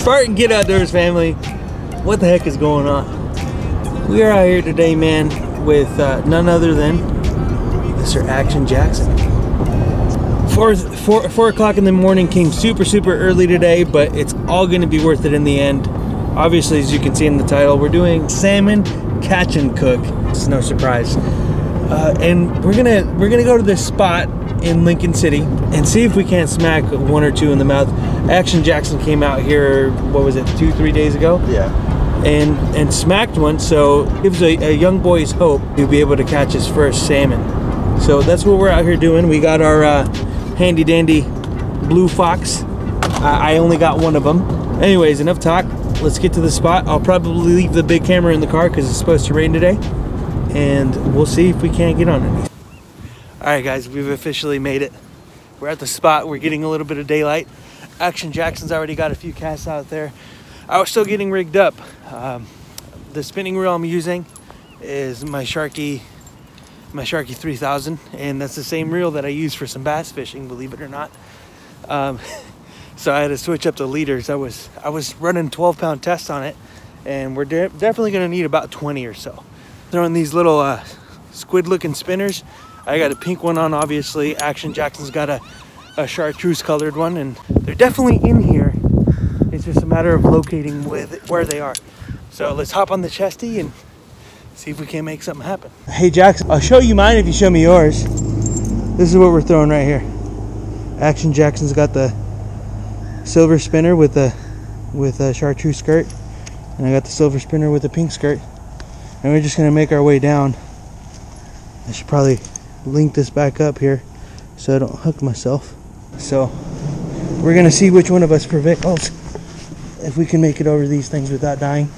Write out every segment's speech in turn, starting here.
Spartan Get Outdoors family, what the heck is going on? We are out here today, man, with none other than Mr. Action Jackson. 4 o'clock in the morning came super early today, but it's all going to be worth it in the end. Obviously, as you can see in the title, we're doing salmon catch and cook. It's no surprise. And we're gonna go to this spot in Lincoln City and see if we can't smack one or two in the mouth. Action Jackson came out here, what was it, 2-3 days ago? Yeah. And smacked one, so it gives a young boy's hope to be able to catch his first salmon. So that's what we're out here doing. We got our handy dandy blue fox. I only got one of them. Anyways, enough talk. Let's get to the spot. I'll probably leave the big camera in the car because it's supposed to rain today. And we'll see if we can't get on it. Alright guys, we've officially made it. We're at the spot. We're getting a little bit of daylight. Action Jackson's already got a few casts out there. I was still getting rigged up. The spinning reel I'm using is my Sharky 3000, and that's the same reel that I use for some bass fishing, believe it or not. So I had to switch up the leaders. I was running 12-pound tests on it, and we're definitely going to need about 20 or so. Throwing these little squid-looking spinners. I got a pink one on, obviously. Action Jackson's got a chartreuse colored one, and they're definitely in here. It's just a matter of locating where they are. So let's hop on the chesty and see if we can make something happen. Hey Jackson, I'll show you mine if you show me yours. This is what we're throwing right here. Action Jackson's got the silver spinner with a chartreuse skirt, and I got the silver spinner with a pink skirt. And we're just gonna make our way down. I should probably link this back up here so I don't hook myself. So we're gonna see which one of us prevails, if we can make it over these things without dying.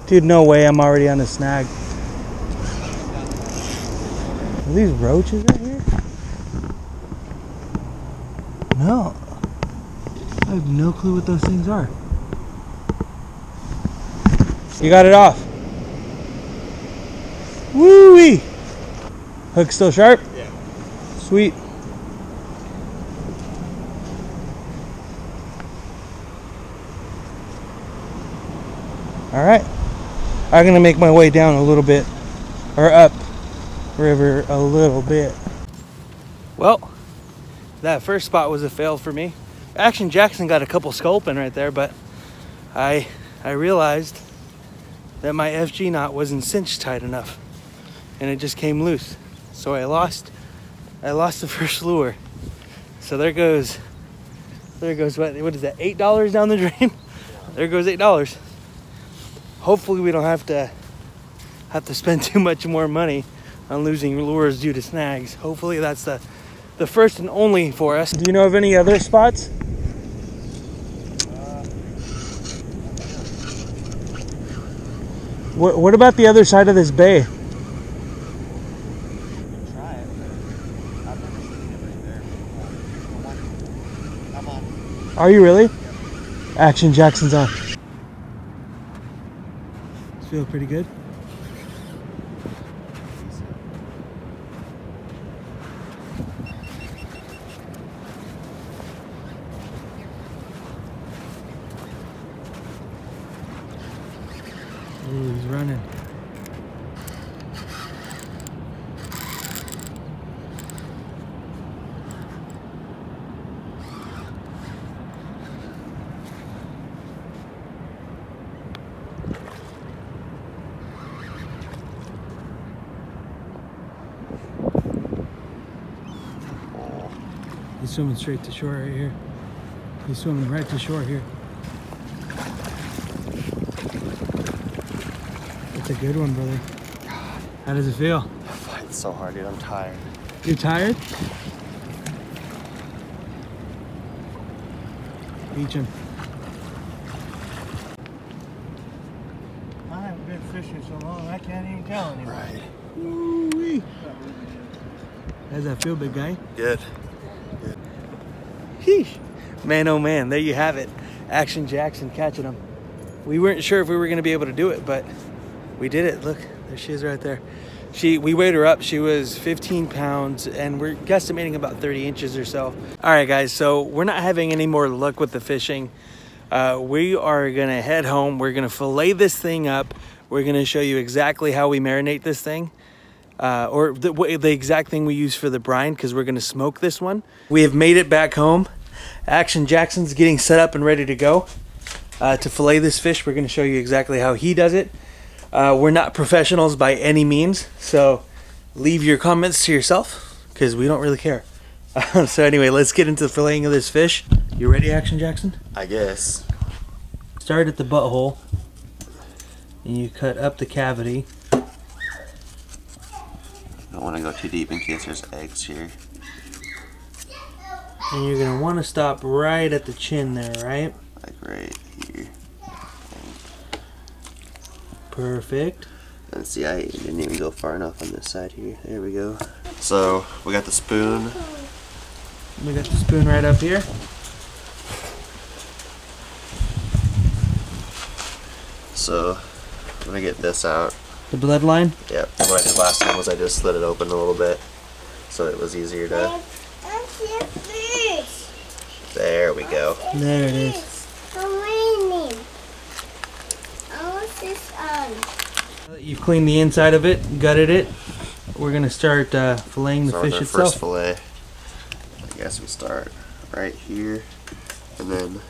Dude, no way I'm already on a snag. Are these roaches right here? No. I have no clue what those things are. You got it off. Woo-wee! Hook still sharp? Yeah. Sweet. Alright. I'm gonna make my way down a little bit, or up river a little bit. Well, that first spot was a fail for me. Action Jackson got a couple sculpin right there, but I realized that my FG knot wasn't cinched tight enough, and it just came loose. So I lost the first lure. So there goes what is that, $8 down the drain? There goes $8. Hopefully we don't have to spend too much more money on losing lures due to snags. Hopefully that's the first and only for us. Do you know of any other spots? What about the other side of this bay? Try it, but I've never seen it right there. I'm on. Are you really? Yep. Action Jackson's on. Feel pretty good. Ooh, he's running. He's swimming straight to shore right here. He's swimming right to shore here. That's a good one, brother. God. How does it feel? It's so hard, dude. I'm tired. You're tired? Beach him. I haven't been fishing so long, I can't even tell anymore. Right. Woo-wee. How does that feel, big guy? Good. Good. Sheesh. Man, oh man, there you have it. Action Jackson catching them. We weren't sure if we were going to be able to do it, but we did it. Look, there she is right there. We weighed her up. She was 15 pounds, and we're guesstimating about 30 inches or so. All right, guys, so we're not having any more luck with the fishing. We are going to head home. We're going to fillet this thing up. We're going to show you exactly how we marinate this thing. Or the exact thing we use for the brine, because we're going to smoke this one. We have made it back home. Action Jackson's getting set up and ready to go to fillet this fish. We're going to show you exactly how he does it. We're not professionals by any means, so leave your comments to yourself because we don't really care. So anyway, let's get into the filleting of this fish. You ready, Action Jackson? I guess. Start at the butthole and you cut up the cavity. Don't want to go too deep in case there's eggs here. And you're going to want to stop right at the chin there, right? Like right here. Perfect. And see, I didn't even go far enough on this side here. There we go. So, we got the spoon. We got the spoon right up here. So, I'm going to get this out. The bloodline? Yep. What I did last time was I just slid it open a little bit so it was easier to... There we go. There it is. Now that you've cleaned the inside of it, gutted it, we're going to start filleting the fish itself. First fillet. I guess we start right here and then...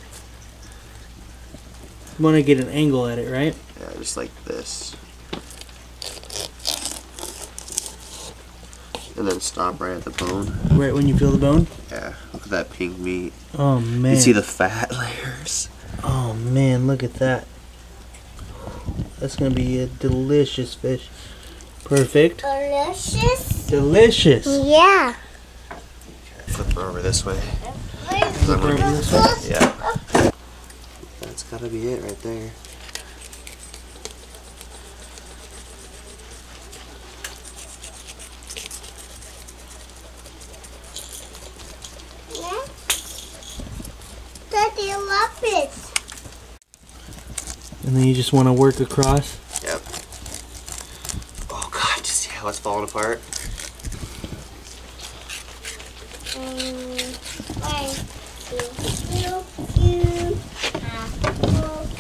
You want to get an angle at it, right? Yeah, just like this. And then stop right at the bone. Right when you feel the bone? Yeah, look at that pink meat. Oh man. You see the fat layers? Oh man, look at that. That's gonna be a delicious fish. Perfect. Delicious? Delicious. Yeah. Flip it over this way. Flip it over this way? Yeah. That's gotta be it right there. Daddy, love it. And then you just want to work across. Yep. Oh god, just see how it's falling apart?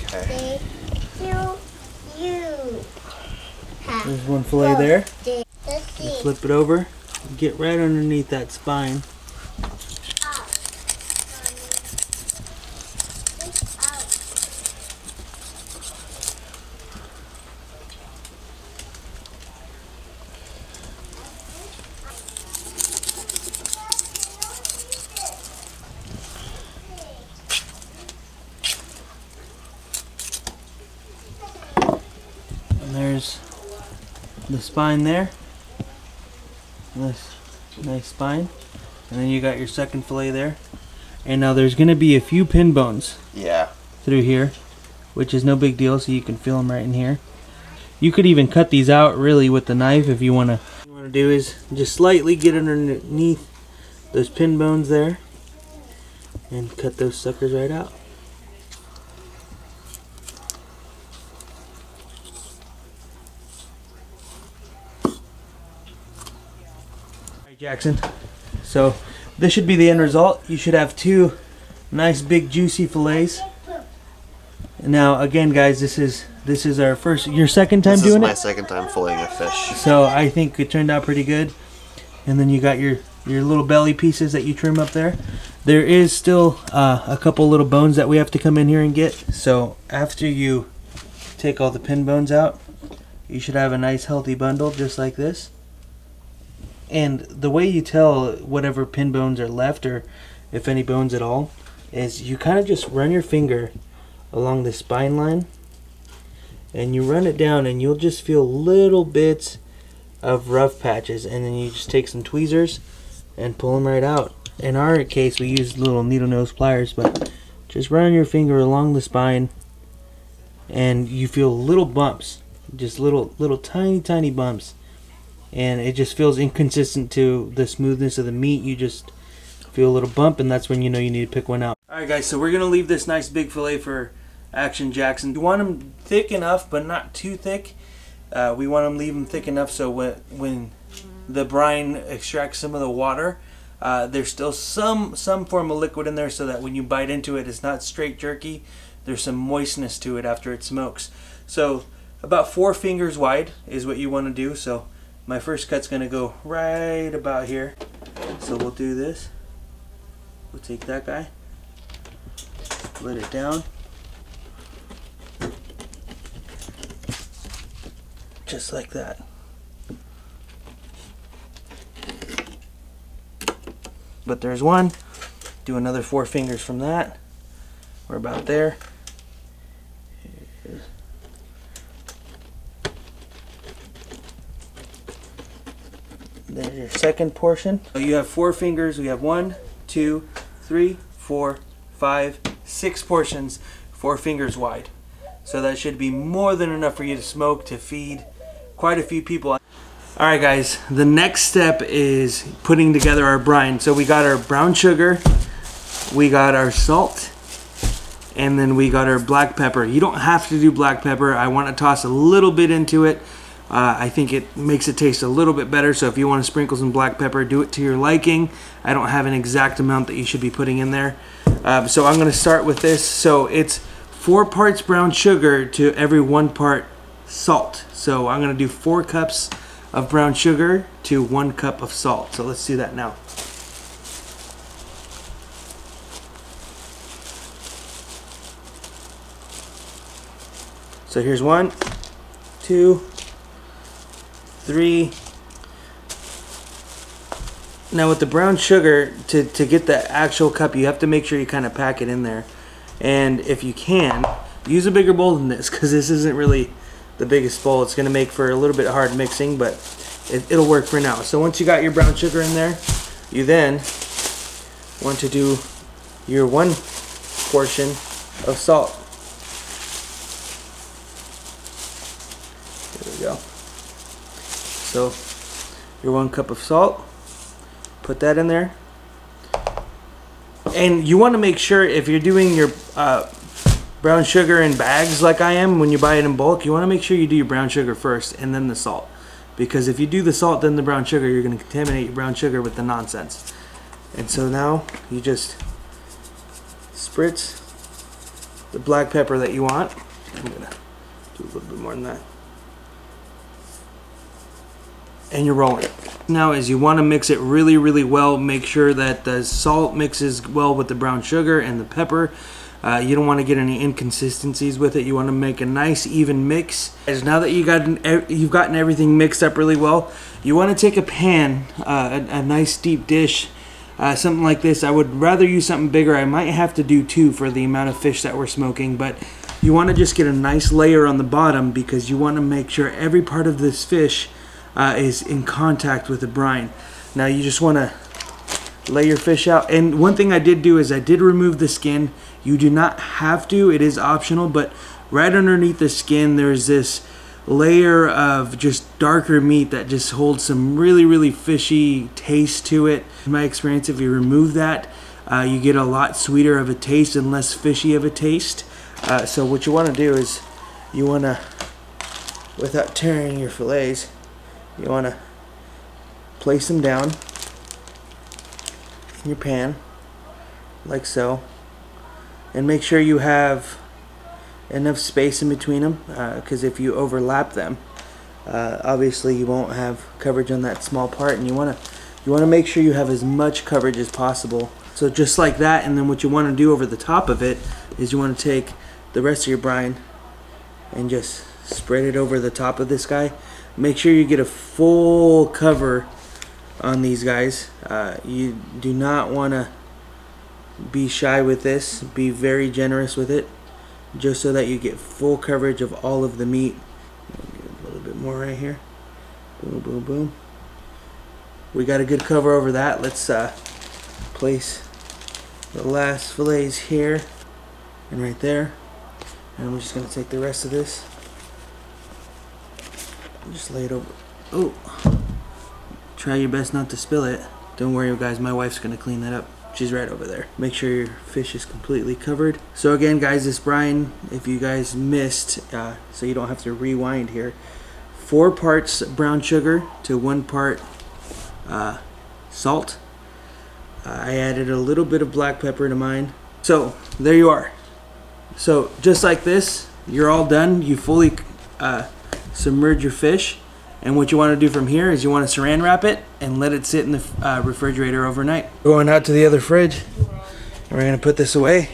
Okay. There's one fillet there. Let's see. Flip it over. Get right underneath that spine. There's the spine there. Nice spine. And then you got your second fillet there. And now there's going to be a few pin bones Yeah. through here, which is no big deal, so you can feel them right in here. You could even cut these out really with the knife if you want to. What you want to do is just slightly get underneath those pin bones there and cut those suckers right out. Jackson. So this should be the end result. You should have two nice big juicy fillets. Now again guys, this is our your second time doing it? This is my second time filleting a fish. So I think it turned out pretty good. And then you got your little belly pieces that you trim up there. There is still a couple little bones that we have to come in here and get. So after you take all the pin bones out, you should have a nice healthy bundle just like this. And the way you tell whatever pin bones are left, or if any bones at all, is you kind of just run your finger along the spine line and you run it down, and you'll just feel little bits of rough patches, and then you just take some tweezers and pull them right out. In our case, we use little needle nose pliers, but just run your finger along the spine and you feel little bumps, just little tiny bumps. And it just feels inconsistent to the smoothness of the meat. You just feel a little bump, and that's when you know you need to pick one out. Alright guys, so we're going to leave this nice big fillet for Action Jackson. You want them thick enough, but not too thick. We want them leave them thick enough so when the brine extracts some of the water, there's still some form of liquid in there, so that when you bite into it, it's not straight jerky. There's some moistness to it after it smokes. So about 4 fingers wide is what you want to do. So my first cut's going to go right about here. So we'll do this. We'll take that guy, let it down, just like that. But there's one. Do another 4 fingers from that. We're about there. There's your second portion. So you have 4 fingers. We have 1, 2, 3, 4, 5, 6 portions, 4 fingers wide. So that should be more than enough for you to smoke to feed quite a few people. Alright guys, the next step is putting together our brine. So we got our brown sugar, we got our salt, and then we got our black pepper. You don't have to do black pepper. I want to toss a little bit into it. I think it makes it taste a little bit better, so if you want to sprinkle some black pepper, do it to your liking. I don't have an exact amount that you should be putting in there. So I'm going to start with this. So it's 4 parts brown sugar to every 1 part salt. So I'm going to do 4 cups of brown sugar to 1 cup of salt. So let's do that now. So here's 1, 2, 3. Now with the brown sugar, to get the actual cup, you have to make sure you kind of pack it in there. And if you can, use a bigger bowl than this, because this isn't really the biggest bowl. It's going to make for a little bit hard mixing, but it'll work for now. So once you got your brown sugar in there, you then want to do your 1 portion of salt. There we go. So your 1 cup of salt, put that in there. And you want to make sure, if you're doing your brown sugar in bags like I am, when you buy it in bulk, you want to make sure you do your brown sugar first and then the salt. Because if you do the salt then the brown sugar, you're going to contaminate your brown sugar with the nonsense. And so now you just spritz the black pepper that you want. I'm going to do a little bit more than that. And you're rolling. Now as you want to mix it really, really well, make sure that the salt mixes well with the brown sugar and the pepper. You don't want to get any inconsistencies with it. You want to make a nice even mix. As now that you've gotten everything mixed up really well, you want to take a pan, a nice deep dish, something like this. I would rather use something bigger. I might have to do 2 for the amount of fish that we're smoking, but you want to just get a nice layer on the bottom, because you want to make sure every part of this fish is in contact with the brine. Now you just want to lay your fish out. And one thing I did do is I did remove the skin. You do not have to, it is optional, but right underneath the skin there's this layer of just darker meat that just holds some really, really fishy taste to it. In my experience, if you remove that, you get a lot sweeter of a taste and less fishy of a taste. So what you want to do is, you want to, without tearing your fillets, you want to place them down in your pan like so, and make sure you have enough space in between them, because if you overlap them, obviously you won't have coverage on that small part, and you want to make sure you have as much coverage as possible. So just like that. And then what you want to do over the top of it is you want to take the rest of your brine and just spread it over the top of this guy. Make sure you get a full cover on these guys. You do not want to be shy with this. Be very generous with it, just so that you get full coverage of all of the meat. A little bit more right here. Boom, boom, boom. We got a good cover over that. Let's place the last fillets here and right there. And we're just going to take the rest of this and just lay it over. Oh, try your best not to spill it. Don't worry guys, my wife's going to clean that up. She's right over there. Make sure your fish is completely covered. So again, guys, this brine, if you guys missed, so you don't have to rewind here, 4 parts brown sugar to 1 part salt. I added a little bit of black pepper to mine. So there you are. So just like this, you're all done. You fully submerge your fish. And what you want to do from here is you want to saran wrap it and let it sit in the refrigerator overnight. Going out to the other fridge, and we're going to put this away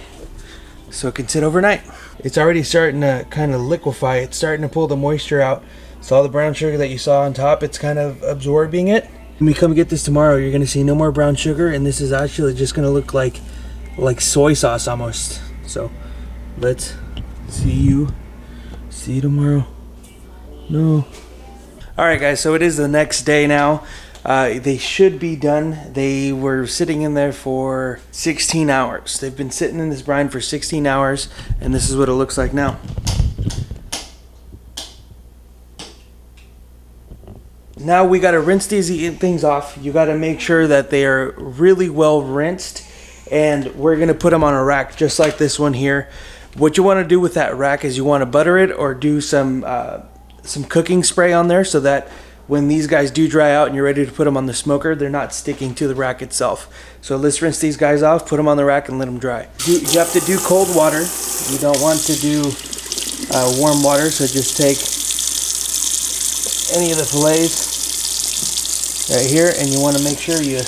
so it can sit overnight. It's already starting to kind of liquefy. It's starting to pull the moisture out. So all the brown sugar that you saw on top, it's kind of absorbing it. When we come get this tomorrow, you're going to see no more brown sugar, and this is actually just going to look like soy sauce almost. So let's see you tomorrow. No. Alright guys, so it is the next day now. They should be done. They were sitting in there for 16 hours. They've been sitting in this brine for 16 hours, and this is what it looks like now. Now we got to rinse these things off. You got to make sure that they are really well rinsed, and we're going to put them on a rack just like this one here. What you want to do with that rack is you want to butter it or do some cooking spray on there so that when these guys do dry out and you're ready to put them on the smoker, they're not sticking to the rack itself. So let's rinse these guys off, put them on the rack, and let them dry. You have to do cold water. You don't want to do warm water, so just take any of the fillets right here, and you want to make sure you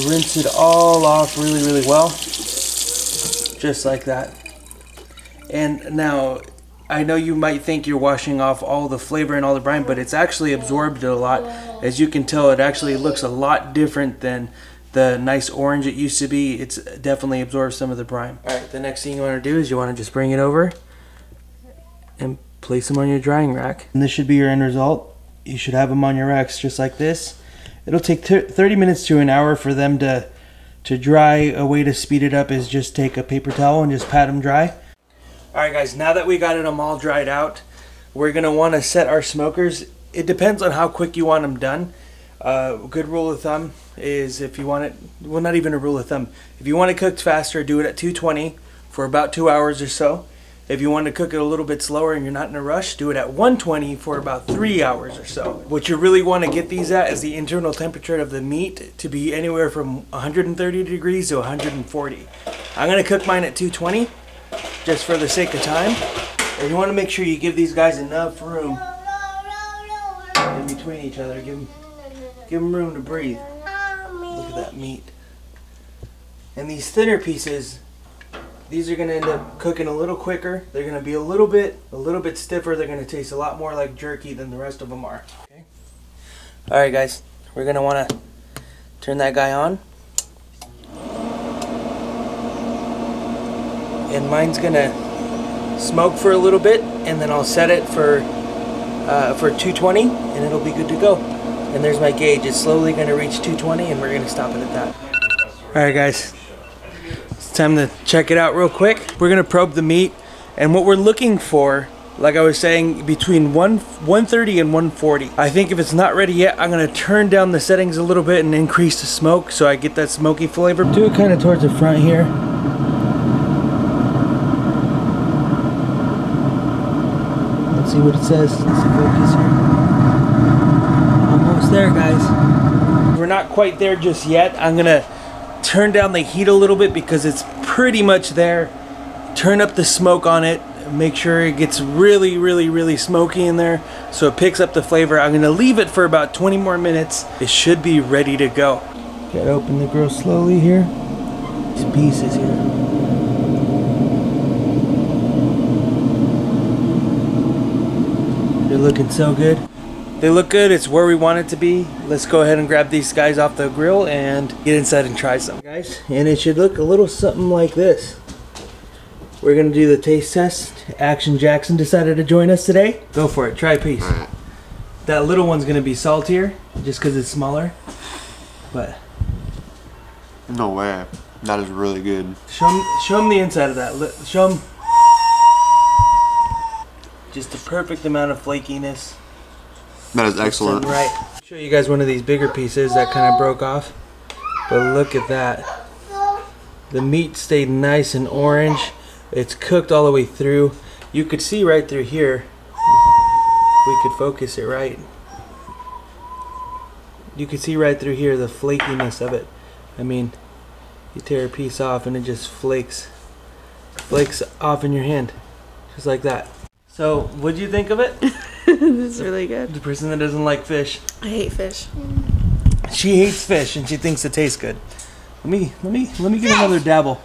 rinse it all off really, really well, just like that. And now, I know you might think you're washing off all the flavor and all the brine, but it's actually absorbed a lot. As you can tell, it actually looks a lot different than the nice orange it used to be. It's definitely absorbed some of the brine. Alright, the next thing you want to do is you want to just bring it over and place them on your drying rack. And this should be your end result. You should have them on your racks just like this. It'll take 30 minutes to an hour for them to dry. A way to speed it up is just take a paper towel and just pat them dry. Alright guys, now that we got them all dried out, we're going to want to set our smokers. It depends on how quick you want them done. A good rule of thumb is if you want it, well, not even a rule of thumb. If you want it cooked faster, do it at 220 for about 2 hours or so. If you want to cook it a little bit slower and you're not in a rush, do it at 120 for about 3 hours or so. What you really want to get these at is the internal temperature of the meat to be anywhere from 130 degrees to 140. I'm going to cook mine at 220. Just for the sake of time. And you want to make sure you give these guys enough room in between each other. Give them room to breathe. Look at that meat. And these thinner pieces, these are going to end up cooking a little quicker. They're going to be a little bit stiffer. They're going to taste a lot more like jerky than the rest of them are. Okay. Alright guys, we're going to want to turn that guy on. And mine's gonna smoke for a little bit, and then I'll set it for 220, and it'll be good to go. And there's my gauge. It's slowly gonna reach 220, and we're gonna stop it at that. All right, guys, it's time to check it out real quick. We're gonna probe the meat, and what we're looking for, like I was saying, between 130 and 140. I think if it's not ready yet, I'm gonna turn down the settings a little bit and increase the smoke so I get that smoky flavor. Do it kind of towards the front here. See what it says. Let's focus here. Almost there, guys. We're not quite there just yet. I'm gonna turn down the heat a little bit because it's pretty much there. Turn up the smoke on it. Make sure it gets really, really, really smoky in there so it picks up the flavor. I'm gonna leave it for about 20 more minutes. It should be ready to go. Gotta open the grill slowly here. These pieces here. They're looking so good. They look good. It's where we want it to be. Let's go ahead and grab these guys off the grill and get inside and try some, guys. And it should look a little something like this. We're gonna do the taste test. Action Jackson decided to join us today. Go for it. Try a piece. That little one's gonna be saltier just because it's smaller. But no way. That is really good. Show them the inside of that. Show them. Just the perfect amount of flakiness. That is excellent. Right. Show you guys one of these bigger pieces that kind of broke off. But look at that. The meat stayed nice and orange. It's cooked all the way through. You could see right through here. We could focus it right. You could see right through here the flakiness of it. I mean, you tear a piece off and it just flakes off in your hand. Just like that. So, what'd you think of it? It's really good. The person that doesn't like fish. I hate fish. She hates fish and she thinks it tastes good. Let me get another dabble.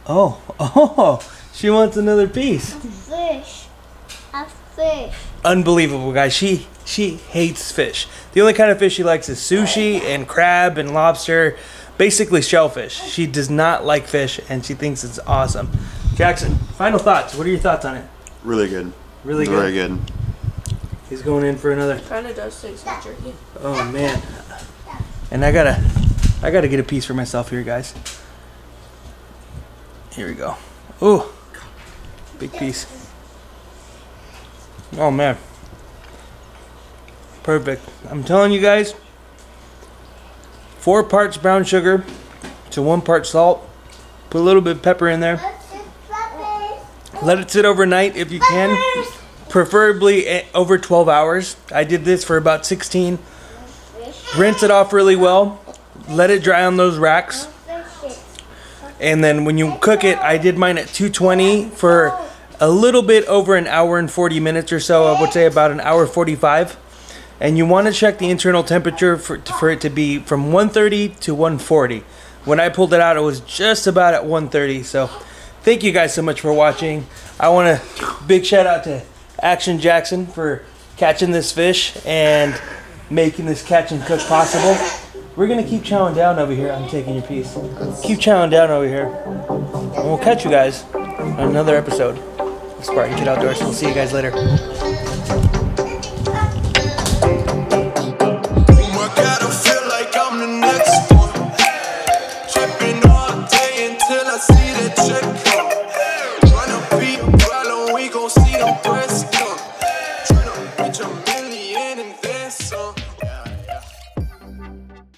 Oh, she wants another piece. Fish. A fish. Unbelievable, guys. She hates fish. The only kind of fish she likes is sushi and crab and lobster, basically shellfish. She does not like fish and she thinks it's awesome. Jackson, final thoughts. What are your thoughts on it? Really good. Really good. Very good. He's going in for another. Kind of does taste like jerky. Oh man. And I gotta get a piece for myself here, guys. Here we go. Ooh, big piece. Oh man, perfect. I'm telling you guys, 4 parts brown sugar to 1 part salt. Put a little bit of pepper in there. Let it sit overnight if you can, preferably over 12 hours. I did this for about 16. Rinse it off really well. Let it dry on those racks. And then when you cook it, I did mine at 220 for a little bit over an hour and 40 minutes or so. I would say about an hour 45. And you want to check the internal temperature for it to be from 130 to 140. When I pulled it out, it was just about at 130. So thank you guys so much for watching. I want to big shout out to Action Jackson for catching this fish and making this catch and cook possible. We're gonna keep chowing down over here. I'm taking your piece. Keep chowing down over here. And we'll catch you guys on another episode of Spartan Kid Outdoors. We'll see you guys later. Oh my God, I feel like I'm the next one. Tripping all day until I see that check come. Run a beat, we gon' see them press.